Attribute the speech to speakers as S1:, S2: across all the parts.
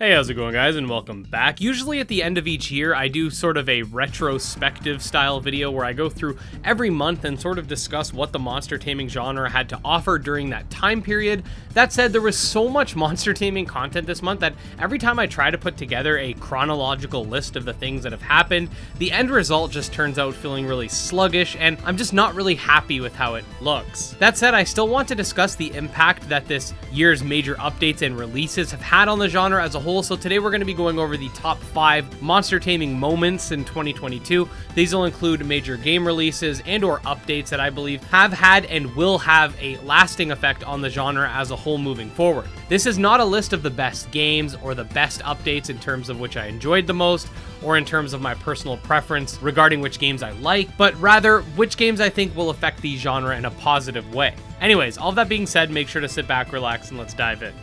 S1: Hey, how's it going, guys, and welcome back. Usually at the end of each year, I do sort of a retrospective style video where I go through every month and sort of discuss what the monster taming genre had to offer during that time period. That said, there was so much monster taming content this month that every time I try to put together a chronological list of the things that have happened, the end result just turns out feeling really sluggish, and I'm just not really happy with how it looks. That said, I still want to discuss the impact that this year's major updates and releases have had on the genre as a whole. So today we're going to be going over the top 5 monster taming moments in 2022. These will include major game releases and or updates that I believe have had and will have a lasting effect on the genre as a whole moving forward. This is not a list of the best games or the best updates in terms of which I enjoyed the most or in terms of my personal preference regarding which games I like, but rather which games I think will affect the genre in a positive way. Anyways, all that being said, make sure to sit back, relax, and let's dive in.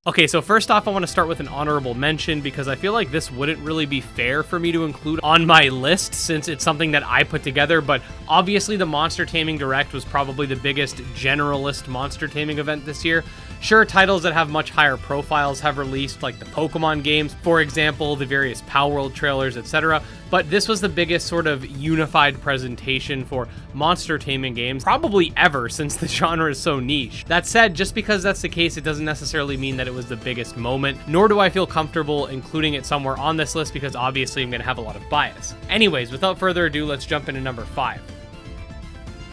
S1: Okay, so first off, I want to start with an honorable mention because I feel like this wouldn't really be fair for me to include on my list since it's something that I put together, but obviously the Monster Taming Direct was probably the biggest generalist monster taming event this year. Sure, titles that have much higher profiles have released, like the Pokemon games, for example, the various Palworld trailers, etc., but this was the biggest sort of unified presentation for monster taming games probably ever since the genre is so niche. That said, just because that's the case, it doesn't necessarily mean that it was the biggest moment, nor do I feel comfortable including it somewhere on this list because obviously I'm going to have a lot of bias. Anyways, without further ado, let's jump into number 5.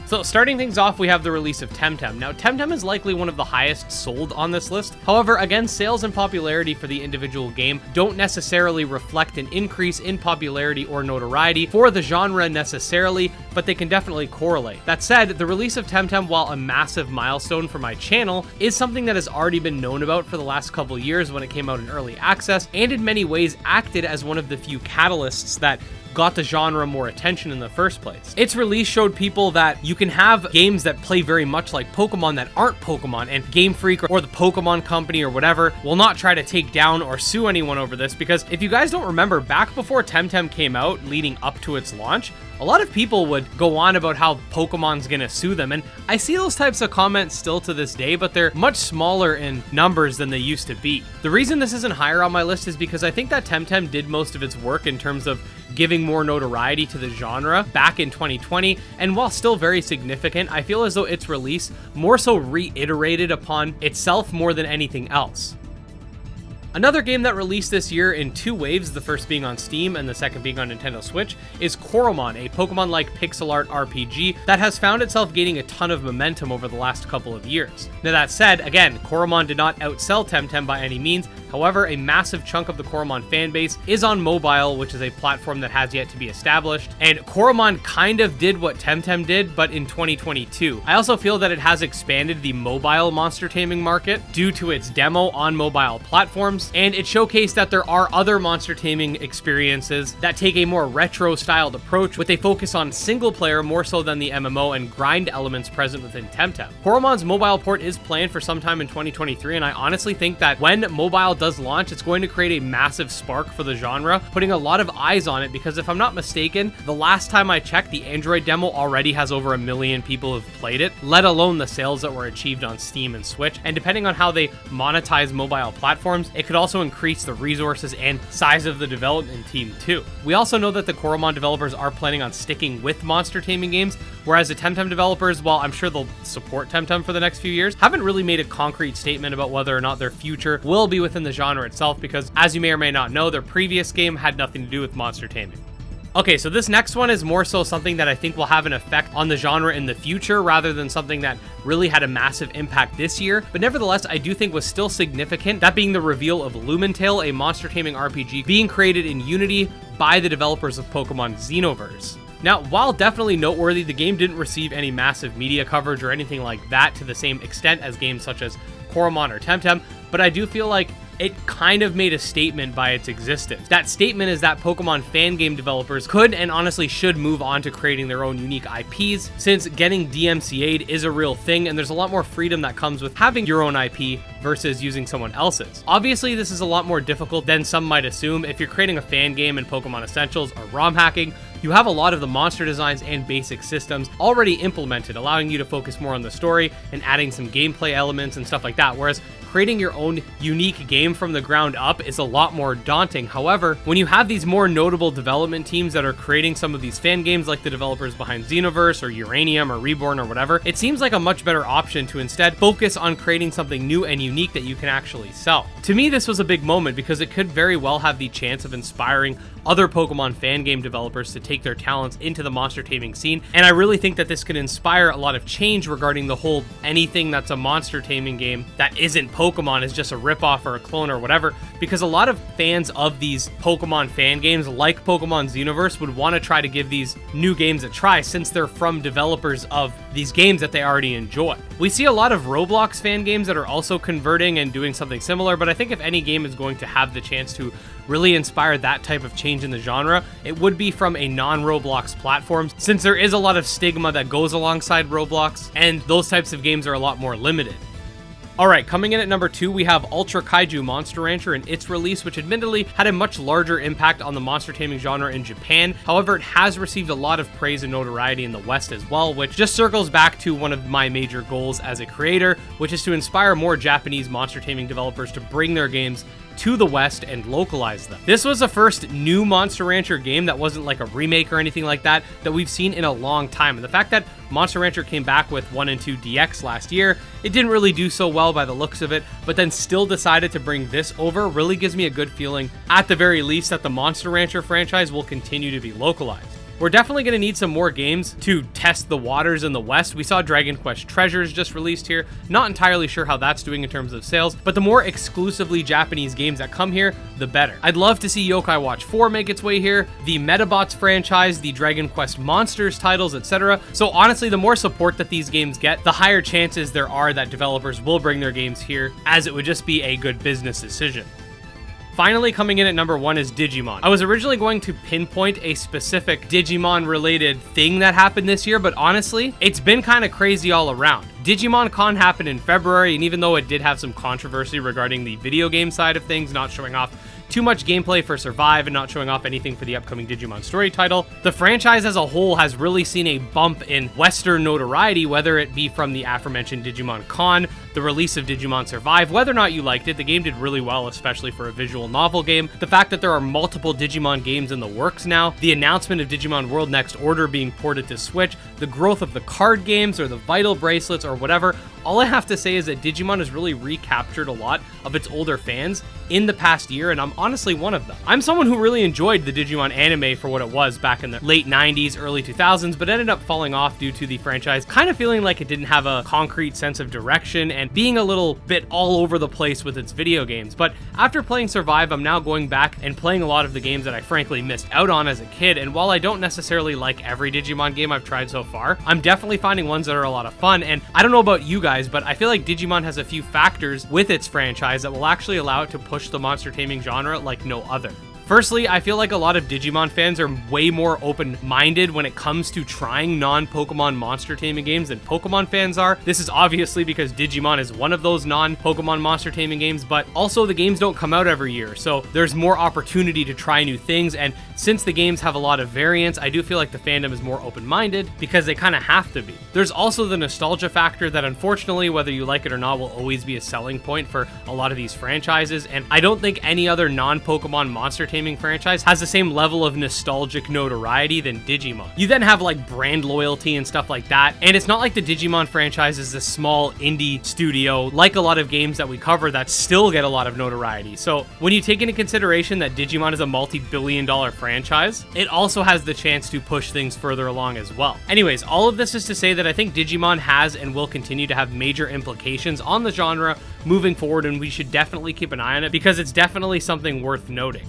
S1: So starting things off, we have the release of Temtem. Now, Temtem is likely one of the highest sold on this list. However, again, sales and popularity for the individual game don't necessarily reflect an increase in popularity or notoriety for the genre necessarily, but they can definitely correlate. That said, the release of Temtem, while a massive milestone for my channel, is something that has already been known about for the last couple years when it came out in early access, and in many ways acted as one of the few catalysts that got the genre more attention in the first place. Its release showed people that you can have games that play very much like Pokemon that aren't Pokemon, and Game Freak or the Pokemon Company or whatever will not try to take down or sue anyone over this, because if you guys don't remember, back before Temtem came out, leading up to its launch, a lot of people would go on about how Pokemon's gonna sue them, and I see those types of comments still to this day, but they're much smaller in numbers than they used to be. The reason this isn't higher on my list is because I think that Temtem did most of its work in terms of giving more notoriety to the genre back in 2020, and while still very significant, I feel as though its release more so reiterated upon itself more than anything else. Another game that released this year in 2 waves, the first being on Steam and the second being on Nintendo Switch, is Coromon, a Pokemon-like pixel art RPG that has found itself gaining a ton of momentum over the last couple of years. Now that said, again, Coromon did not outsell Temtem by any means. However, a massive chunk of the Coromon fanbase is on mobile, which is a platform that has yet to be established, and Coromon kind of did what Temtem did, but in 2022. I also feel that it has expanded the mobile monster taming market due to its demo on mobile platforms, and it showcased that there are other monster taming experiences that take a more retro-styled approach with a focus on single player more so than the MMO and grind elements present within Temtem. Coromon's mobile port is planned for sometime in 2023, and I honestly think that when mobile does launch, it's going to create a massive spark for the genre, putting a lot of eyes on it, because if I'm not mistaken, the last time I checked, the Android demo already has over 1 million people who've played it, let alone the sales that were achieved on Steam and Switch, and depending on how they monetize mobile platforms, it could also increase the resources and size of the development team too. We also know that the Coromon developers are planning on sticking with monster taming games, whereas the Temtem developers, while I'm sure they'll support Temtem for the next few years, haven't really made a concrete statement about whether or not their future will be within the genre itself, because as you may or may not know, their previous game had nothing to do with monster taming. Okay, so this next one is more so something that I think will have an effect on the genre in the future rather than something that really had a massive impact this year, but nevertheless I do think was still significant, that being the reveal of Lumintail, a monster taming RPG being created in Unity by the developers of Pokemon Xenoverse. Now, while definitely noteworthy, the game didn't receive any massive media coverage or anything like that to the same extent as games such as Coromon or Temtem, but I do feel like it kind of made a statement by its existence. That statement is that Pokemon fan game developers could and honestly should move on to creating their own unique IPs, since getting DMCA'd is a real thing, and there's a lot more freedom that comes with having your own IP versus using someone else's. Obviously, this is a lot more difficult than some might assume. If you're creating a fan game in Pokemon Essentials or ROM hacking, you have a lot of the monster designs and basic systems already implemented, allowing you to focus more on the story and adding some gameplay elements and stuff like that, whereas creating your own unique game from the ground up is a lot more daunting. However, when you have these more notable development teams that are creating some of these fan games, like the developers behind Xenoverse or Uranium or Reborn or whatever, it seems like a much better option to instead focus on creating something new and unique that you can actually sell. To me, this was a big moment because it could very well have the chance of inspiring other Pokemon fan game developers to take their talents into the monster taming scene, and I really think that this could inspire a lot of change regarding the whole anything that's a monster taming game that isn't Pokemon is just a ripoff or a clone or whatever, because a lot of fans of these Pokemon fan games, like Pokemon Xenoverse, would want to try to give these new games a try since they're from developers of these games that they already enjoy. We see a lot of Roblox fan games that are also converting and doing something similar, but I think if any game is going to have the chance to really inspire that type of change in the genre, it would be from a non-Roblox platform, since there is a lot of stigma that goes alongside Roblox, and those types of games are a lot more limited. Alright, coming in at number 2, we have Ultra Kaiju Monster Rancher and its release, which admittedly had a much larger impact on the monster taming genre in Japan. However, it has received a lot of praise and notoriety in the West as well, which just circles back to one of my major goals as a creator, which is to inspire more Japanese monster taming developers to bring their games to the West and localize them. This was the first new Monster Rancher game that wasn't like a remake or anything like that we've seen in a long time. And the fact that Monster Rancher came back with 1 and 2 DX last year, it didn't really do so well by the looks of it, but then still decided to bring this over really gives me a good feeling, at the very least, that the Monster Rancher franchise will continue to be localized. We're definitely going to need some more games to test the waters in the West. We saw Dragon Quest Treasures just released here. Not entirely sure how that's doing in terms of sales, but the more exclusively Japanese games that come here, the better. I'd love to see Yokai Watch 4 make its way here, the Metabots franchise, the Dragon Quest Monsters titles, etc. So honestly, the more support that these games get, the higher chances there are that developers will bring their games here, as it would just be a good business decision. Finally, coming in at number 1 is Digimon. I was originally going to pinpoint a specific Digimon-related thing that happened this year, but honestly, it's been kind of crazy all around. Digimon Con happened in February, and even though it did have some controversy regarding the video game side of things, not showing off too much gameplay for Survive and not showing off anything for the upcoming Digimon story title, the franchise as a whole has really seen a bump in Western notoriety, whether it be from the aforementioned Digimon Con, the release of Digimon Survive, whether or not you liked it, the game did really well, especially for a visual novel game, the fact that there are multiple Digimon games in the works now, the announcement of Digimon World Next Order being ported to Switch, the growth of the card games or the Vital bracelets or whatever. All I have to say is that Digimon has really recaptured a lot of its older fans in the past year, and I'm honestly one of them. I'm someone who really enjoyed the Digimon anime for what it was back in the late 90s, early 2000s, but ended up falling off due to the franchise kind of feeling like it didn't have a concrete sense of direction and being a little bit all over the place with its video games. But after playing Survive, I'm now going back and playing a lot of the games that I frankly missed out on as a kid, and while I don't necessarily like every Digimon game I've tried so far, I'm definitely finding ones that are a lot of fun. And I don't know about you guys, but I feel like Digimon has a few factors with its franchise that will actually allow it to push the monster taming genre like no other. Firstly, I feel like a lot of Digimon fans are way more open-minded when it comes to trying non-Pokemon monster taming games than Pokemon fans are. This is obviously because Digimon is one of those non-Pokemon monster taming games, but also the games don't come out every year, so there's more opportunity to try new things, and since the games have a lot of variants, I do feel like the fandom is more open-minded because they kind of have to be. There's also the nostalgia factor that unfortunately, whether you like it or not, will always be a selling point for a lot of these franchises, and I don't think any other non-Pokemon monster taming franchise has the same level of nostalgic notoriety than Digimon. You then have like brand loyalty and stuff like that, and it's not like the Digimon franchise is a small indie studio like a lot of games that we cover that still get a lot of notoriety. So when you take into consideration that Digimon is a multi-billion-dollar franchise, it also has the chance to push things further along as well. Anyways, all of this is to say that I think Digimon has and will continue to have major implications on the genre moving forward, and we should definitely keep an eye on it because it's definitely something worth noting.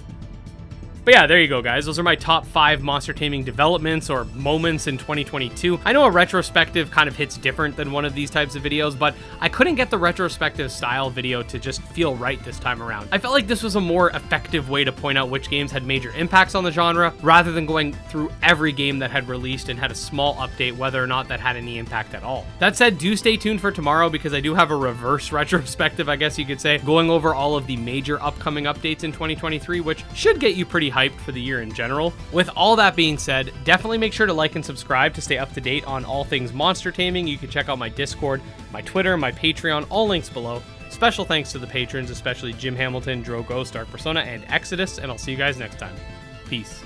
S1: But yeah, there you go, guys. Those are my top 5 monster taming developments or moments in 2022. I know a retrospective kind of hits different than one of these types of videos, but I couldn't get the retrospective style video to just feel right this time around. I felt like this was a more effective way to point out which games had major impacts on the genre, rather than going through every game that had released and had a small update, whether or not that had any impact at all. That said, do stay tuned for tomorrow because I do have a reverse retrospective, I guess you could say, going over all of the major upcoming updates in 2023, which should get you pretty hyped hyped for the year in general. With all that being said, definitely make sure to like and subscribe to stay up to date on all things monster taming. You can check out my Discord, my Twitter, my Patreon, all links below. Special thanks to the patrons, especially Jim Hamilton, Dro Ghost, Dark Persona, and Exodus, and I'll see you guys next time. Peace.